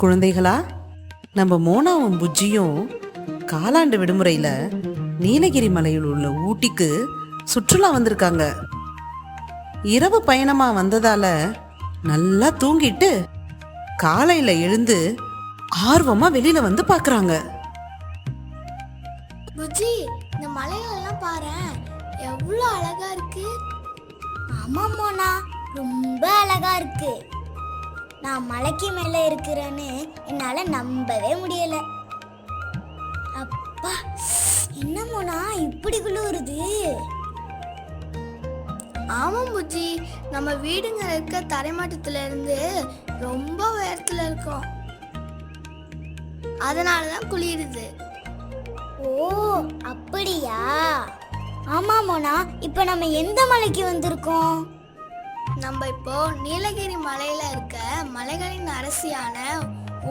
குழந்தைகளா, நம்ம மோனாவும் புஜ்ஜியும் காலாண்டு விடுமுறையில நீலகிரி மலையில் உள்ள ஊட்டிக்கு சுற்றுலா வந்திருக்காங்க. இரவு பயணமா வந்ததால நல்லா தூங்கிட்டு காலையில எழுந்து ஆர்வமா வெளியில வந்து பாக்குறாங்க. புஜி, இந்த மலைகளெல்லாம் பாரேன், எவ்வளோ அழகா இருக்கு. ஆமா மோனா, ரொம்ப அழகா இருக்கு. நான் மலைக்கு மேல இருக்கிறேன்னு என்னால நம்பவே முடியல. அப்பா, என்ன மோனா இப்படி குளிருது? ஆமாம் புஜி, நம்ம வீடுங்க இருக்க தரைமட்டத்துல இருந்து ரொம்ப உயரத்துல இருக்கோம், அதனால தான் குளிருது. ஓ, அப்படியா? ஆமா மோனா, இப்ப நம்ம எந்த மலைக்கு வந்திருக்கோம்? நம்ம இப்போ நீலகிரி மலையில இருக்க மலைகளின் அரசியான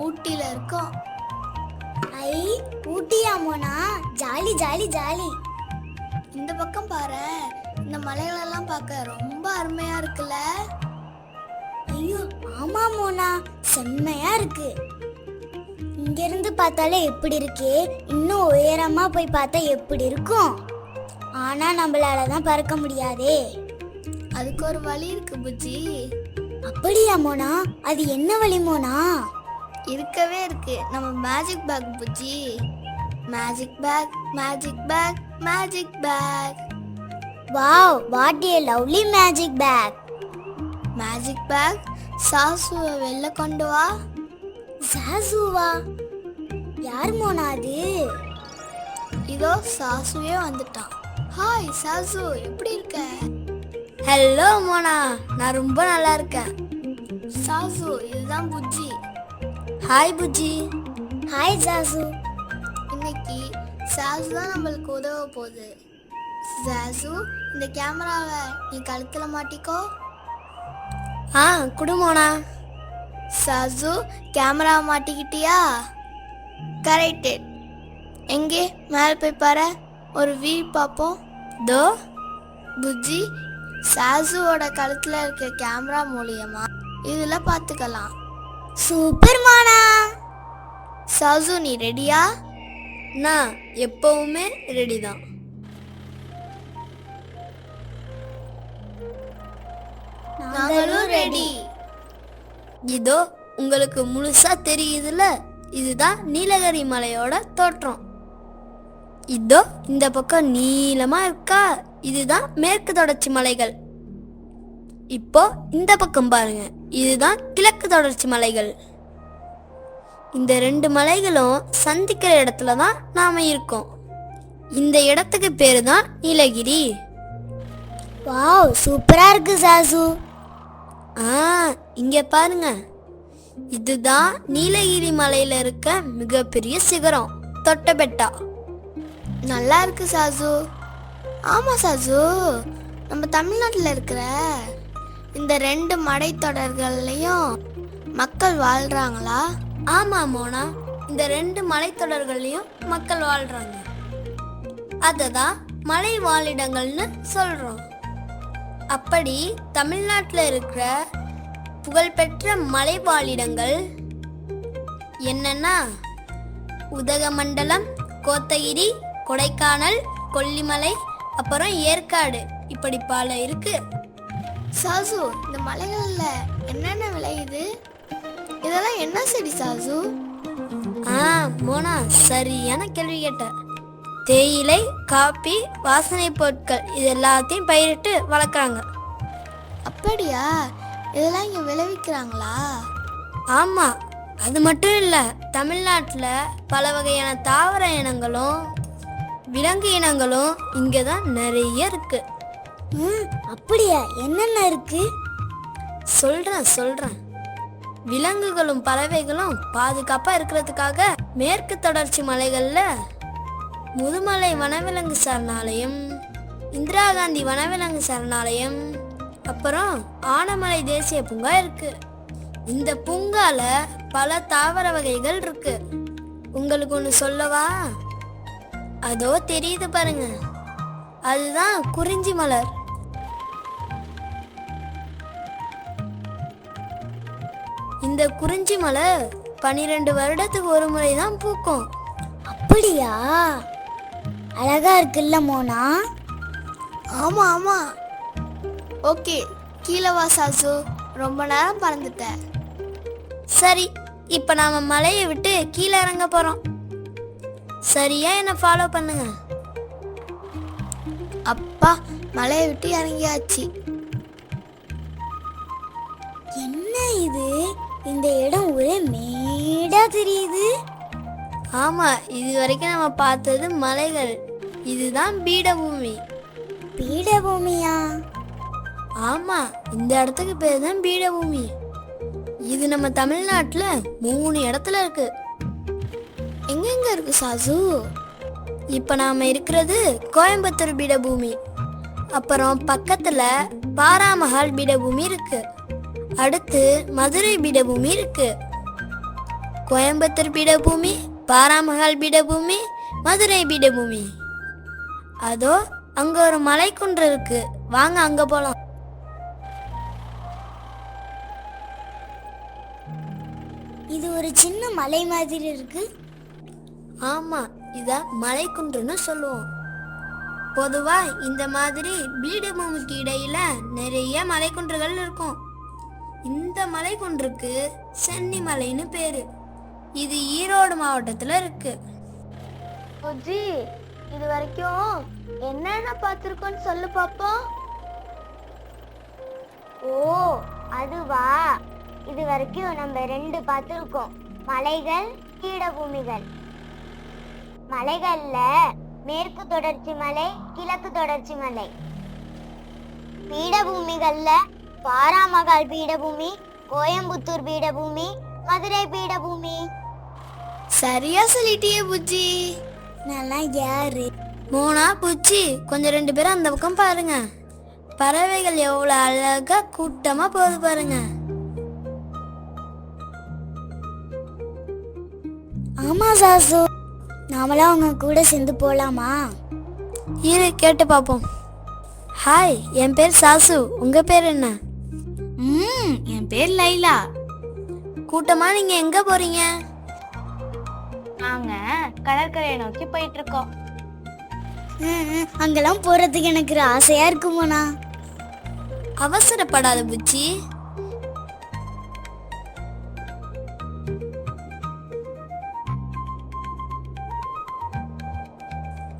ஊட்டியில இருக்கோம். ஐ, ஊட்டியா மோனா? Jolly jolly jolly. இந்த பக்கம் பாரு, இந்த மலைகளெல்லாம் பார்க்க ரொம்ப அருமையா இருக்குல்ல? ஐயோ ஆமா மோனா, செம்மையா இருக்கு. இங்க இருந்து பார்த்தாலே எப்படி இருக்கே, இன்னும் உயரமா போய் பார்த்தா எப்படி இருக்கும்? ஆனா நம்மளால தான் பறக்க முடியாதே. அதுக்கு ஒரு வழி இருக்கு புஜி. அப்படியா மோனா? அது என்ன வழி மோனா? இருக்கவே இருக்கு, நம்ம magic bag Bujji. Magic bag, magic bag, magic bag. Wow, what a lovely magic bag. Magic bag, சாசுவை வெளில கொண்டு வா. சாசுவா? யார் மோனா அது? இதோ சாசுவே வந்துட்டான். ஹாய் சாசு, எப்படி இருக்க? ஹலோ மோனா, நான் ரொம்ப நல்லா இருக்கேன். சாசு, இதுதான் புஜ்ஜி. ஹாய் புஜ்ஜி. ஹாய் சாசு. இன்னைக்கு சாசு தான் நம்மளுக்கு உதவ போகுது. சாசு, இந்த கேமராவை நீ கழுத்துல மாட்டிக்கோ. குடு மோனா. சாசு, கேமராவை மாட்டிக்கிட்டியா? கரெக்டு. எங்கே மேலே போய் பாரு, ஒரு வீ பார்ப்போம். தோ. புஜ்ஜி, சாசுவோட கழுத்துல இருக்க கேமரா மூலியமா இதுல பார்த்துக்கலாம். சூப்பர் மோனா. சாசு, நீ ரெடியா? நான் எப்பவுமே ரெடி தான். நாங்களும் ரெடி. இதோ உங்களுக்கு முழுசா தெரியுதுல, இதுதான் நீலகிரி மலையோட தோற்றம். இதோ இந்த பக்கம் நீளமா இருக்கா, இதுதான் மேற்கு தொடர்ச்சி மலைகள். இப்போ இந்த பக்கம் பாருங்க, இதுதான் கிழக்கு தொடர்ச்சி மலைகள். இந்த ரெண்டு மலைகளும் சந்திக்கிற இடத்துல தான் நாம இருக்கோம். இந்த இடத்துக்கு பேரு தான் நீலகிரி. வாவ், சூப்பரா இருக்கு சாசு. இங்க பாருங்க, இதுதான் நீலகிரி மலையில இருக்க மிகப்பெரிய சிகரம், தொட்டபெட்டா. நல்லா இருக்கு சாசு. ஆமா சாசு, நம்ம தமிழ்நாட்டில் இருக்கிற இந்த ரெண்டு மலைத்தொடர்கள்லையும் மக்கள் வாழ்றாங்களா? ஆமா மோனா, இந்த ரெண்டு மலைத்தொடர்களையும் மக்கள் வாழ்றாங்க. அததான் மலை வாழிடங்கள்னு சொல்றோம். அப்படி தமிழ்நாட்டில் இருக்கிற புகழ்பெற்ற மலை வாழிடங்கள் என்னன்னா உதகமண்டலம், கோத்தகிரி, கொடைக்கானல், கொல்லிமலை, அப்புறம் ஏற்காடு, இப்படி பல இருக்கு. சாசு, இந்த மலைகள்ல என்னென்ன விளையுது? இதெல்லாம் என்ன செடி சாசு? மோனா, சரியான கேள்வி கேட்ட. தேயிலை, காபி, வாசனை பொருட்கள், இது எல்லாத்தையும் பயிரிட்டு வளர்க்குறாங்க. அப்படியா? இதெல்லாம் இங்க விளைவிக்கிறாங்களா? ஆமா, அது மட்டும் இல்ல, தமிழ்நாட்டில் பல வகையான தாவர இனங்களும் விலங்கு இனங்களும் இங்கே தான் நிறைய இருக்கு. அப்படியா? என்னென்ன இருக்கு? சொல்றேன். விலங்குகளும் பறவைகளும் பாதுகாப்பா இருக்கிறதுக்காக மேற்கு தொடர்ச்சி மலைகள்ல முதுமலை வனவிலங்கு சரணாலயம், இந்திரா காந்தி வனவிலங்கு சரணாலயம், அப்புறம் ஆனமலை தேசிய பூங்கா இருக்கு. இந்த பூங்கால பல தாவர வகைகள் இருக்கு. உங்களுக்கு ஒன்று சொல்லவா? அதோ தெரியுது பாருங்க, அதுதான் குறிஞ்சி மலர். இந்த குறிஞ்சி மலை 12 வருடத்துக்கு ஒரு முறை தான் பூக்கும். அப்படியா? அழகா இருக்குல்ல மோனா? ஆமா ஆமா. ஓகே, கீழே வா சாசு, ரொம்ப நேரம் பறந்துட்ட. சரி, இப்போ நாம மலையை விட்டு கீழே இறங்க போறோம். சரியா என்ன ஃபாலோ பண்ணுங்க. அப்பா, மலையை விட்டு இறங்கியாச்சு. என்ன இது? இந்த இடம் ஒரே மேடா தெரியுது. ஆமா, இது வரைக்கும் நம்ம பார்த்தது மலைகள். இதுதான் பீடபூமி. பீடபூமியா? ஆமா, இந்த இடத்துக்கு பேர் தான் பீடபூமி. இது நம்ம தமிழ்நாட்டுல 3 இடத்துல இருக்கு. எங்கெங்க இருக்கு சாசு? இப்ப நாம இருக்கிறது கோயம்புத்தூர் பீடபூமி. அப்புறம் பக்கத்துல பாராமஹால் பீடபூமி இருக்கு. அடுத்து மதுரை பீடபூமி இருக்கு. கோயம்புத்தூர் பீடபூமி, பாராமஹால் பீடபூமி, மதுரை பீடபூமி. அதோ அங்க ஒரு மலைக்குன்று இருக்கு, வாங்க அங்க போலாம். இது ஒரு சின்ன மலை மாதிரி இருக்கு. ஆமா, இத மலைக்குன்றுன்னு சொல்லுவோம். பொதுவா இந்த மாதிரி பீடபூமிக்கு இடையில நிறைய மலைக்குன்றுகள் இருக்கும். இந்த மலைக்குன்றுக்கு சென்னி மலைன்னு பேரு. இது ஈரோடு மாவட்டத்துல இருக்கு. புஜி, இது வரைக்கும் என்னென்ன பார்த்திருக்கோன்னு சொல்லு பாப்போம். ஓ, அதுவா? இது வரைக்கும் நம்ம 2 பார்த்துருக்கோம், மலைகள், பீடபூமிகள். மலைகள்ல மேற்கு தொடர்ச்சி மலை, கிழக்கு தொடர்ச்சி மலை. பீடபூமிகள்ல பாராமகால் பீடபூமி, கோயம்புத்தூர் பீடபூமி, மதுரை பீடபூமி. சரியா சொல்லிட்டியே புஜ்ஜி. நல்லா யாரு? மோனா, புஜ்ஜி, கொஞ்சம் 2 பேரும் அந்த பக்கம் பாருங்க. பறவைகள் எவ்வளவு அழகா கூட்டமா போகுது பாருங்க. ஆமா சாசு, நாமளாம் அவங்க கூட சேர்ந்து போலாமா? இரு, கேட்டு பாப்போம். ஹாய், என் பேர் சாசு, உங்க பேர் என்ன? என் பேர் லைலா. கூட்டமா நீங்க எங்க போறீங்க? நாங்க கடற்கரையை நோக்கி போயிட்டு இருக்கோம். அங்கெல்லாம் போறதுக்கு எனக்கு ஆசையா இருக்குமோனா. அவசரப்படாத புச்சி.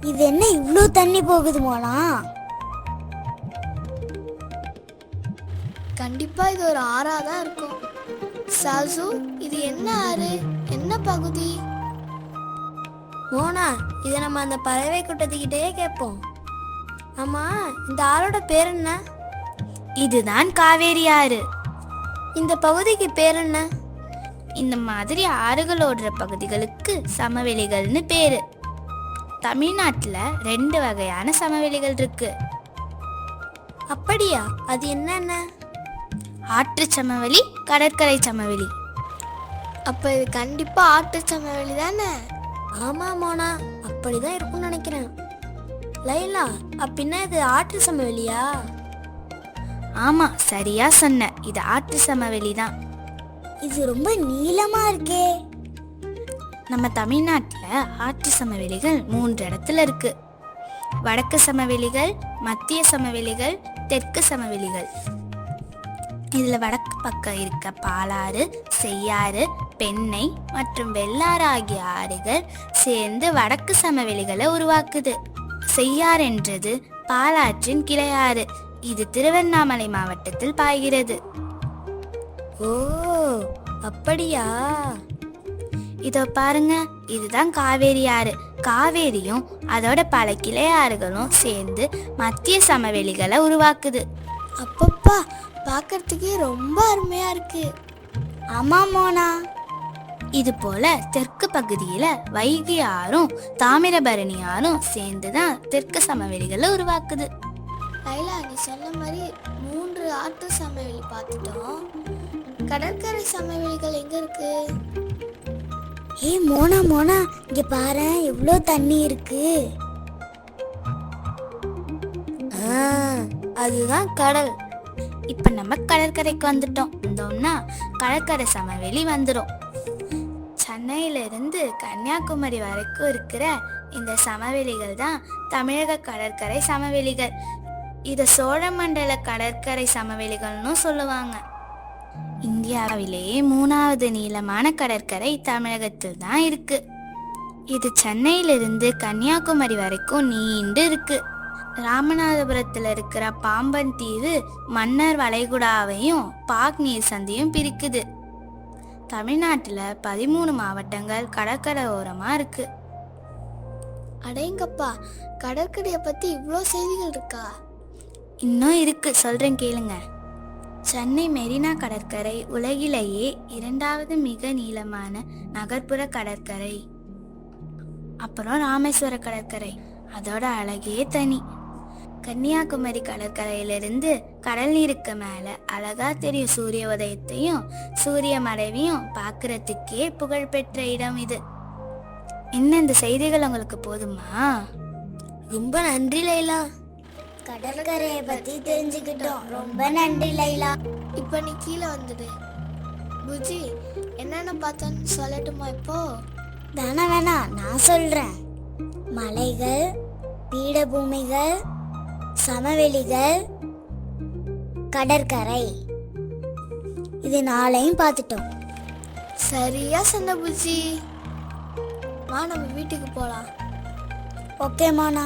இது என்ன இவ்ளோ தண்ணி போகுது மோனா? கண்டிப்பா இது ஒரு ஆறா தான் இருக்கும். சாசு, இது என்ன ஆறு, என்ன பகுதி? மோனா, இதை நம்ம அந்த பறவை கூட்டத்துக்கிட்டே கேட்போம். ஆமா, இந்த ஆறோட பேர் என்ன? இதுதான் காவேரி ஆறு. இந்த பகுதிக்கு பேர் என்ன? இந்த மாதிரி ஆறுகள் ஓடுற பகுதிகளுக்கு சமவெளிகள்னு பேரு. தமிழ்நாட்டுல 2 வகையான சமவெளிகள் இருக்கு. அப்படியா? அது என்னென்ன? ஆற்று சமவெளி, கடற்கரை சமவெளி. அப்ப இது கண்டிப்பா ஆற்று சமவெளி தானே? ஆமா மோனா, அப்படிதான் இருக்கும்னு நினைக்கிறேன். லைலா, அப்படின்னா இது ஆற்று சமவெளியா? ஆமா, சரியா சொன்ன. இது ஆற்று சமவெளி தான். இது ரொம்ப நீளமா இருக்கே. நம்ம தமிழ்நாட்டுல ஆற்று சமவெளிகள் 3 இடத்துல இருக்கு. வடக்கு சமவெளிகள், மத்திய சமவெளிகள், தெற்கு சமவெளிகள். இதுல வடக்கு பக்கம் இருக்க பாலாறு, செய்யாறு, பெண்ணை மற்றும் வெள்ளாறு ஆகிய ஆறுகள் சேர்ந்து வடக்கு சமவெளிகளை உருவாக்குது. செய்யாறு என்றது பாலாற்றின் கிளையாறு. இது திருவண்ணாமலை மாவட்டத்தில் பாய்கிறது. ஓ, அப்படியா? இதோ பாருங்க, இதுதான் காவேரி ஆறு. காவேரியும் அதோட பல கிளை ஆறுகளும் சேர்ந்து மத்திய சமவெளிகளை உருவாக்குது. அப்பப்பா, பார்க்கறதுக்கே ரொம்ப அருமையா இருக்கு. ஆமா மோனா. இது போல தெற்கு பகுதியில வைகை ஆறும் தாமிரபரணி ஆறும் சேர்ந்துதான் தெற்கு சமவெளிகளை உருவாக்குது. லைலா, நீ சொன்ன மாதிரி 3 ஆற்று சமவெளி பார்த்துட்டோம். கடற்கரை சமவெளிகள் எங்க இருக்கு? ஏய் மோனா மோனா, இங்க பாரு எவ்வளோ தண்ணி இருக்கு. அதுதான் கடல். இப்ப நம்ம கடற்கரைக்கு வந்துட்டோம். வந்தோம்னா கடற்கரை சமவெளி வந்துடும். சென்னையிலிருந்து கன்னியாகுமரி வரைக்கும் இருக்கிற இந்த சமவெளிகள் தான் தமிழக கடற்கரை சமவெளிகள். இதை சோழமண்டல கடற்கரை சமவெளிகள்னு சொல்லுவாங்க. இந்தியாவிலேயே 3வது நீளமான கடற்கரை தமிழகத்தில் தான் இருக்கு. இது சென்னையிலிருந்து கன்னியாகுமரி வரைக்கும் நீண்டு இருக்கு. ராமநாதபுரத்தில் இருக்கிற பாம்பன் தீவு மன்னர் வளைகுடாவையும் பாக் நீர் சந்தியும் பிரிக்குது. தமிழ்நாட்டில் 13 மாவட்டங்கள் கடற்கரை ஓரமாக இருக்கு. அடேங்கப்பா, கடற்கரையை பத்தி இவ்வளோ செய்திகள் இருக்கா? இன்னும் இருக்கு, சொல்றேன் கேளுங்க. சென்னை மெரினா கடற்கரை உலகிலேயே 2வது மிக நீளமான நகர்ப்புற கடற்கரை. அப்புறம் ராமேஸ்வர கடற்கரை, அதோட அழகே தனி. கன்னியாகுமரி கடற்கரையிலிருந்து கடல் நீருக்கு மேல அழகா தெரியும் சூரிய உதயத்தையும் சூரிய மறைவையும் பார்க்கறதுக்கே புகழ்பெற்ற இடம் இது. என்ன இந்த செய்திகள் உங்களுக்கு போதுமா? ரொம்ப நன்றி லைலா. கடற்கரையை பத்தி தெரிஞ்சுக்கிட்டோம். ரொம்ப நன்றி லைலா. இப்போ நீ கீழே வந்துடு. புஜி, என்னென்ன பார்த்தோன்னு சொல்லட்டுமா இப்போ? வேணா நான் சொல்றேன். மலைகள், பீடபூமிகள், சமவெளிகள், கடற்கரை, இது 4ஐயும் பார்த்துட்டோம். சரியா சொன்ன புஜி. வா, நம்ம வீட்டுக்கு போலாம். ஓகே மோனா.